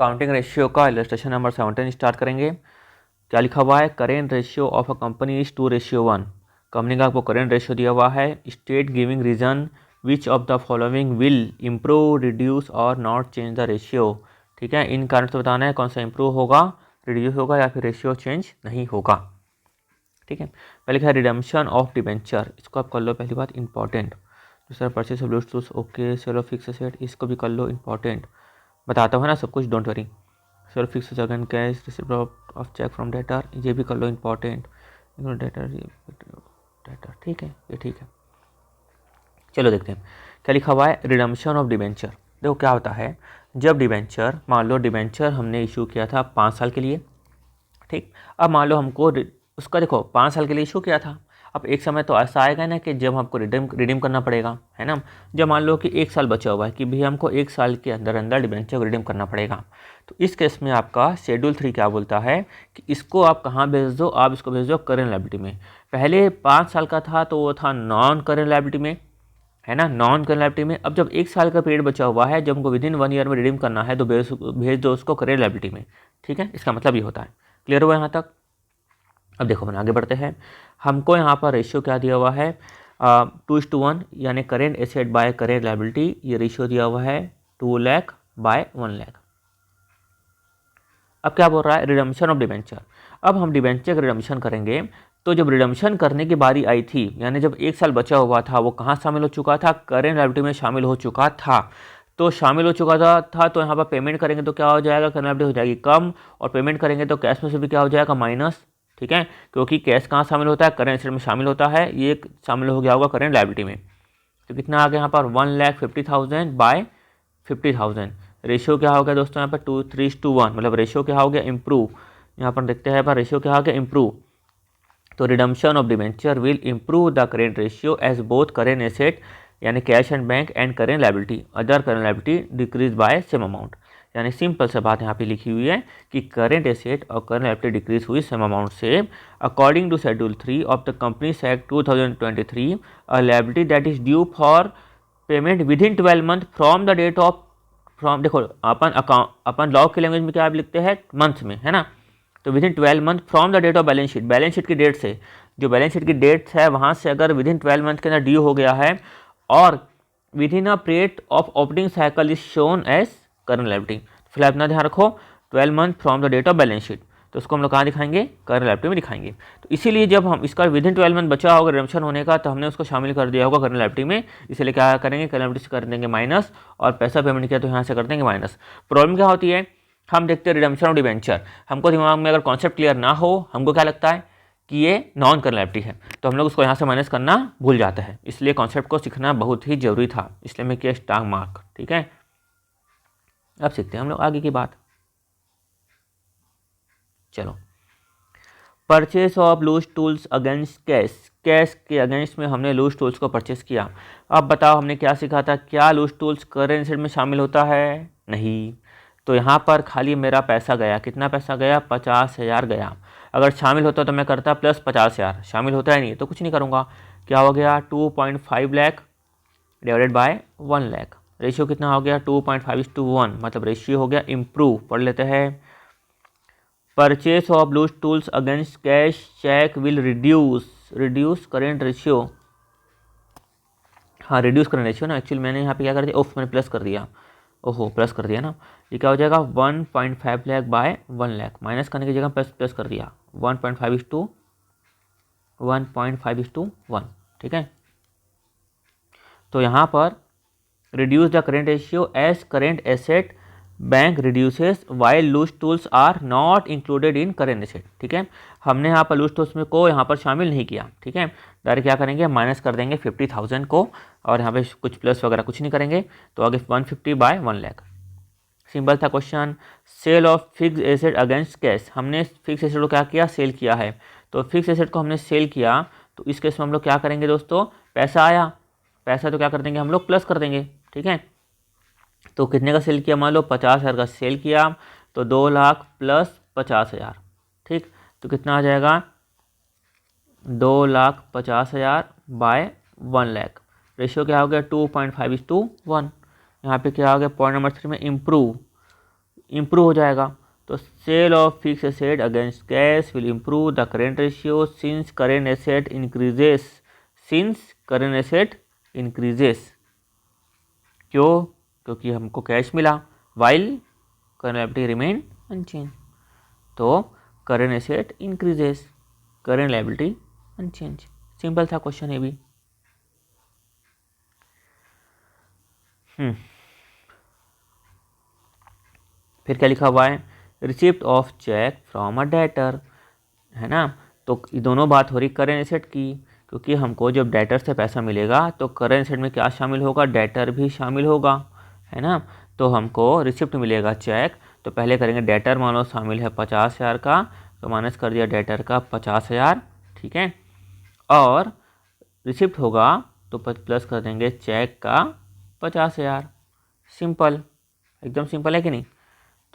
Accounting ratio का illustration number 17 start करेंगे। क्या लिखा हुआ है? Current ratio of a company is 2:1। Company का आपको करेंट रेशियो दिया हुआ है। State giving reason which of the following will improve, reduce और नॉट चेंज द रेशियो। ठीक है, इन कारण से बताना है कौन सा इंप्रूव होगा, रिड्यूस होगा या फिर रेशियो चेंज नहीं होगा। ठीक है, पहले क्या है? रिडम्पशन ऑफ डिबेंचर, इसको आप कर लो पहली बात इंपॉर्टेंट। दूसरा purchase of loose, okay. Sale of fix asset, इसको भी कर लो इंपॉर्टेंट। बताता हूँ ना सब कुछ, don't worry. Sale of fix second cash, receipt of cheque from debtor, ये भी कर लो इंपॉर्टेंट। डेटर ठीक है, ये ठीक है। चलो देखते हैं क्या लिखा हुआ है। रिडम्पशन ऑफ डिबेंचर, देखो क्या होता है जब डिबेंचर, मान लो डिबेंचर हमने इशू किया था 5 साल के लिए। ठीक, अब मान लो हमको उसका देखो 5 साल के लिए इशू किया था। अब एक समय तो ऐसा आएगा ना कि जब हमको रिडीम करना पड़ेगा, है ना। जब मान लो कि 1 साल बचा हुआ है कि भैया हमको 1 साल के अंदर अंदर डिबेंचर को रिडीम करना पड़ेगा, तो इस केस में आपका शेड्यूल 3 क्या बोलता है कि इसको आप कहाँ भेज दो? आप इसको भेज दो करेंट लायबिलिटी में। पहले 5 साल का था तो वो था नॉन करेंट लायबिलिटी में, है ना, नॉन करेंट लायबिलिटी में। अब जब 1 साल का पीरियड बचा हुआ है, जब हमको विदिन 1 ईयर में रिडीम करना है तो भेज दो उसको करेंट लायबिलिटी में। ठीक है, इसका मतलब ये होता है। क्लियर हुआ यहाँ तक? अब देखो अपन आगे बढ़ते हैं। हमको यहाँ पर रेशियो क्या दिया हुआ है? 2:1, यानी current asset by current liability. ये रेशियो दिया हुआ है 2 लाख बाय 1 लाख। अब क्या बोल रहा है? Redemption of debenture. अब हम डिबेंचर का रिडम्पशन करेंगे, तो जब रिडम्पशन करने की बारी आई थी, यानी जब 1 साल बचा हुआ था, वो कहाँ शामिल हो चुका था? करेंट लायबिलिटी में शामिल हो चुका था। तो शामिल हो चुका था तो यहाँ पर पेमेंट करेंगे तो क्या हो जाएगा? करेंट लायबिलिटी हो जाएगी कम, और पेमेंट करेंगे तो कैश में से भी क्या हो जाएगा? माइनस। ठीक है, क्योंकि कैश कहाँ शामिल होता है? करेंट एसेट में शामिल होता है, ये शामिल हो गया होगा करेंट लायबिलिटी में। तो कितना आ गया यहाँ पर? 1,50,000 बाय 50,000। रेशियो क्या हो गया दोस्तों यहाँ पर? 2:3:1, मतलब रेशियो क्या हो गया? इम्प्रूव। यहाँ पर देखते हैं पर रेशियो क्या हो गया? इम्प्रूव। तो redemption of debenture will improve the current ratio as both current asset यानी cash and bank and current liability other current liability decrease by same amount. यानी सिंपल से बात यहाँ पे लिखी हुई है कि करेंट एसेट और करेंट लायबिलिटी डिक्रीज हुई सेम अमाउंट से। According to schedule 3 of the companies act 2023, a liability that is due for payment within 12 month from the date of, from, देखो अपन लॉ की लैंग्वेज में क्या लिखते हैं? मंथ में, है ना। तो within 12 month from the date of balance sheet, balance sheet की डेट से, जो बैलेंस शीट की डेट है वहाँ से अगर विद इन 12 मंथ के अंदर ड्यू हो गया है, और within a period of operating cycle is shown as current liability. फिलहाल अपना ध्यान रखो 12 month from the date of balance sheet, तो उसको हम लोग कहाँ दिखाएंगे? करंट लायबिलिटी में दिखाएंगे। तो इसीलिए जब हम इसका विद इन 12 मंथ बचा होगा रिडम्पशन होने का, तो हमने उसको शामिल कर दिया होगा करंट लायबिलिटी में। इसलिए क्या करेंगे? करंट लायबिलिटी से कर देंगे माइनस, और पैसा पेमेंट किया तो यहाँ से कर देंगे माइनस। प्रॉब्लम क्या होती है? हम देखते हैं रिडम्पशन ऑफ डिबेंचर, हमको दिमाग में अगर कॉन्सेप्ट क्लियर ना हो, हमको क्या लगता है कि ये नॉन करंट लायबिलिटी है, तो हम लोग उसको यहाँ से माइनस करना भूल जाते हैं। इसलिए कॉन्सेप्ट को सीखना बहुत ही जरूरी था, इसलिए मैं किया स्टार मार्क। ठीक है, अब सीखते हैं हम लोग आगे की बात। चलो, purchase of loose tools against cash, cash के अगेंस्ट में हमने लूज टूल्स को परचेस किया। अब बताओ हमने क्या सीखा था? क्या लूज टूल्स करेंट एसेट में शामिल होता है? नहीं। तो यहाँ पर खाली मेरा पैसा गया, कितना पैसा गया? 50,000 गया। अगर शामिल होता तो मैं करता प्लस 50,000, शामिल होता है नहीं तो कुछ नहीं करूँगा। क्या हो गया? 2.5 lakh divided by 1 lakh. Ratio कितना हो गया? 2.5:1, मतलब रेशियो हो गया इम्प्रूव। पढ़ लेते हैं। Purchase of loose tools against cash cheque will reduce current ratio. हाँ, रिड्यूस करेंट रेशियो ना, एक्चुअली मैंने यहाँ पे क्या कर दिया? मैंने प्लस कर दिया। ओहो, प्लस कर दिया ना। ये क्या हो जाएगा? 1.5 लाख बाय 1 लाख, माइनस करने की जगह प्लस कर दिया। 1.5:1। ठीक है, तो यहाँ पर reduce the current ratio as current asset bank reduces while loose tools are not included in current asset. ठीक है, हमने यहाँ पर लूज टूल्स में को यहाँ पर शामिल नहीं किया। ठीक है, डायरेक्ट क्या करेंगे? माइनस कर देंगे 50,000 को, और यहाँ पे कुछ प्लस वगैरह कुछ नहीं करेंगे, तो आगे 150 बाय 1 लाख। सिंपल था question. Sale of fix asset against cash, हमने फिक्स एसेट को क्या किया? सेल किया है। तो फिक्स एसेट को हमने सेल किया, तो इस केस में हम लोग क्या करेंगे दोस्तों? पैसा आया, पैसा तो क्या कर देंगे हम लोग? प्लस कर देंगे। ठीक है, तो कितने का सेल किया? मान लो 50,000 का सेल किया, तो 2 लाख प्लस 50,000। ठीक, तो कितना आ जाएगा? 2,50,000 बाय 1 लाख। रेशियो क्या हो गया? 2.5:1। यहाँ पे क्या हो गया? पॉइंट नंबर 3 में इम्प्रूव। इम्प्रूव हो जाएगा। तो sale of fix asset against cash will improve the current ratio since current asset increases. क्यों? क्योंकि हमको कैश मिला, while current liability remain unchanged. तो current asset increases, current liability unchanged. Simple था क्वेश्चन ये भी। फिर क्या लिखा हुआ है? Receipt of cheque from a debtor, है ना। तो ये दोनों बात हो रही करेंट एसेट की, क्योंकि हमको जब डेटर से पैसा मिलेगा तो करेंट एसेट में क्या शामिल होगा? डेटर भी शामिल होगा, है ना। तो हमको रिसिप्ट मिलेगा चेक, तो पहले करेंगे डेटर मान लो शामिल है 50,000 का, तो माइनस कर दिया डेटर का 50,000, ठीक है। और रिसिप्ट होगा तो प्लस कर देंगे चेक का 50,000। सिंपल, एकदम सिंपल है कि नहीं।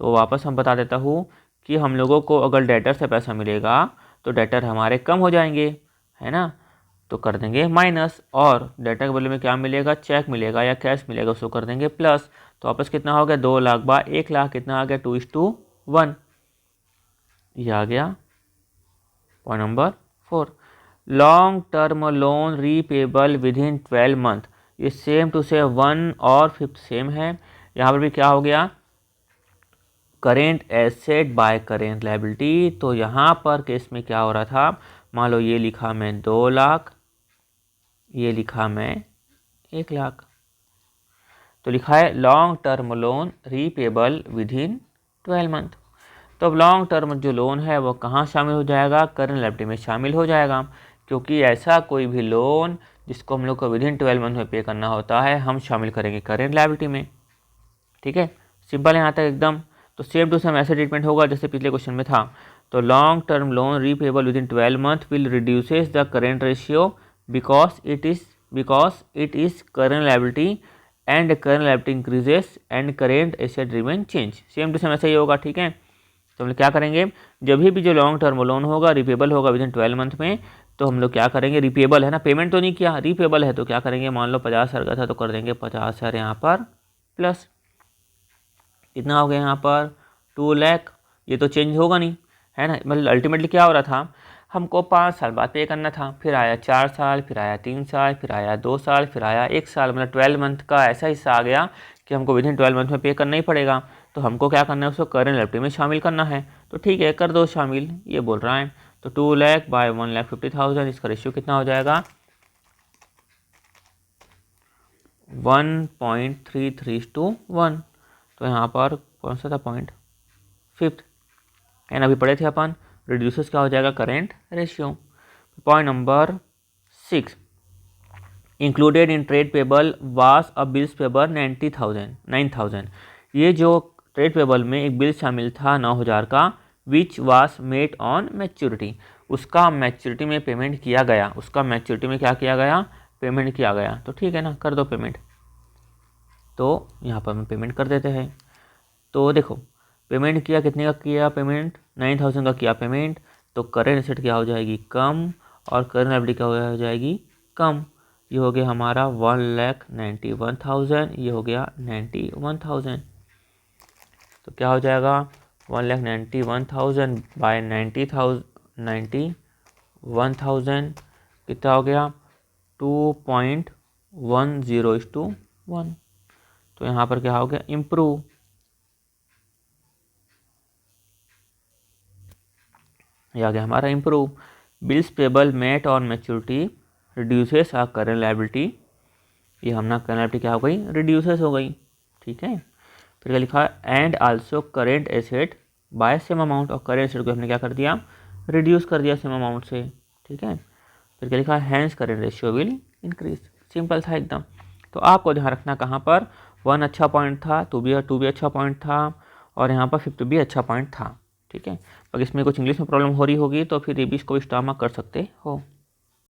तो वापस हम बता देता हूँ कि हम लोगों को अगर डेटर से पैसा मिलेगा तो डेटर हमारे कम हो जाएंगे, है ना। तो कर देंगे माइनस, और डेटर के बदले में क्या मिलेगा? चेक मिलेगा या कैश मिलेगा, उसको कर देंगे प्लस। तो वापस कितना हो गया? 2 लाख बा 1 लाख, कितना आ गया? 2:1। ये आ गया point number 4। Long term loan repayable within 12 month, ये सेम टू से 1 और 5 सेम है। यहाँ पर भी क्या हो गया? Current asset by current liability. तो यहाँ पर केस में क्या हो रहा था? मान लो ये लिखा मैं 2 लाख, ये लिखा मैं 1 लाख, तो लिखा है long term loan repayable within 12 month. तो अब लॉन्ग टर्म जो लोन है वो कहाँ शामिल हो जाएगा? करेंट लायबिलिटी में शामिल हो जाएगा, क्योंकि ऐसा कोई भी लोन जिसको हम लोग को विद इन 12 मंथ में पे करना होता है हम शामिल करेंगे करेंट लायबिलिटी में, ठीक है। सिंपल है यहाँ तक एकदम। तो सेम टू सेम ऐसे ट्रीटमेंट होगा जैसे पिछले क्वेश्चन में था। तो long term loan repayable within 12 month will reduces the current ratio because it is current liability and current liability increases and current asset remain change. Same to same ऐसा ही होगा, ठीक है। तो हम लोग क्या करेंगे? जब भी जो लॉन्ग टर्म लोन होगा रिपेबल होगा विद इन 12 मंथ में, तो हम लोग क्या करेंगे? रिपेबल है ना, पेमेंट तो नहीं किया, रिपेबल है, तो क्या करेंगे? मान लो 50,000 का था तो कर देंगे 50,000 यहाँ पर प्लस, कितना हो गया यहाँ पर? 2 लाख। ये तो चेंज होगा नहीं, है ना। मतलब अल्टीमेटली क्या हो रहा था? हमको 5 साल बाद पे करना था, फिर आया 4 साल, फिर आया 3 साल, फिर आया 2 साल, फिर आया 1 साल, मतलब 12 मंथ का ऐसा हिस्सा आ गया कि हमको विद इन 12 मंथ में पे करना ही पड़ेगा। तो हमको क्या करना है? उसको करेंट लायबिलिटी में शामिल करना है। तो ठीक है, कर दो शामिल, ये बोल रहा है। तो 2 लाख बाय 1,50,000, इसका रेशियो कितना हो जाएगा? 1.33:1। तो यहाँ पर कौन सा था पॉइंट? 5th, एंड अभी पढ़े थे अपन रिड्यूसेस क्या हो जाएगा? Current ratio. Point number 6, included in trade payable वास अ बिल्स पेबल 9,000। ये जो ट्रेड पेबल में एक बिल शामिल था 9,000 का, विच वास मेड ऑन मैच्योरिटी, उसका मैच्योरिटी में पेमेंट किया गया, उसका मैच्योरिटी में क्या किया गया? पेमेंट किया गया। तो ठीक है ना, कर दो पेमेंट। तो यहाँ पर हम पेमेंट कर देते हैं। तो देखो पेमेंट किया, कितने का किया पेमेंट? 9,000 का किया पेमेंट। तो करेंट एसेट क्या हो जाएगी? कम, और करेंट लायबिलिटी क्या हो जाएगी? कम। ये हो गया हमारा 1,91,000, ये हो गया 91,000। तो क्या हो जाएगा? 1,91,000 बाय 91,000 कितना हो गया? 2.10:1। तो यहाँ पर क्या हो गया? इम्प्रूव। ये आ गया हमारा improve. Bills payable met on maturity reduces a current liability. ये हमारा करेंट लायबिलिटी क्या हो गई? रिड्यूसेस हो गई, ठीक है। फिर क्या लिखा? And also current asset by same amount, और करेंट एसेट को हमने क्या कर दिया? रिड्यूस कर दिया सेम अमाउंट से, ठीक है। फिर क्या लिखा? Hence current ratio will increase. Simple था एकदम। तो आपको ध्यान रखना कहाँ पर 1 अच्छा पॉइंट था, 2 भी अच्छा पॉइंट था, और यहाँ पर 5 भी अच्छा पॉइंट था, ठीक है। अगर इसमें कुछ इंग्लिश में प्रॉब्लम हो रही होगी तो फिर ये भी इसको स्टॉप कर सकते हो।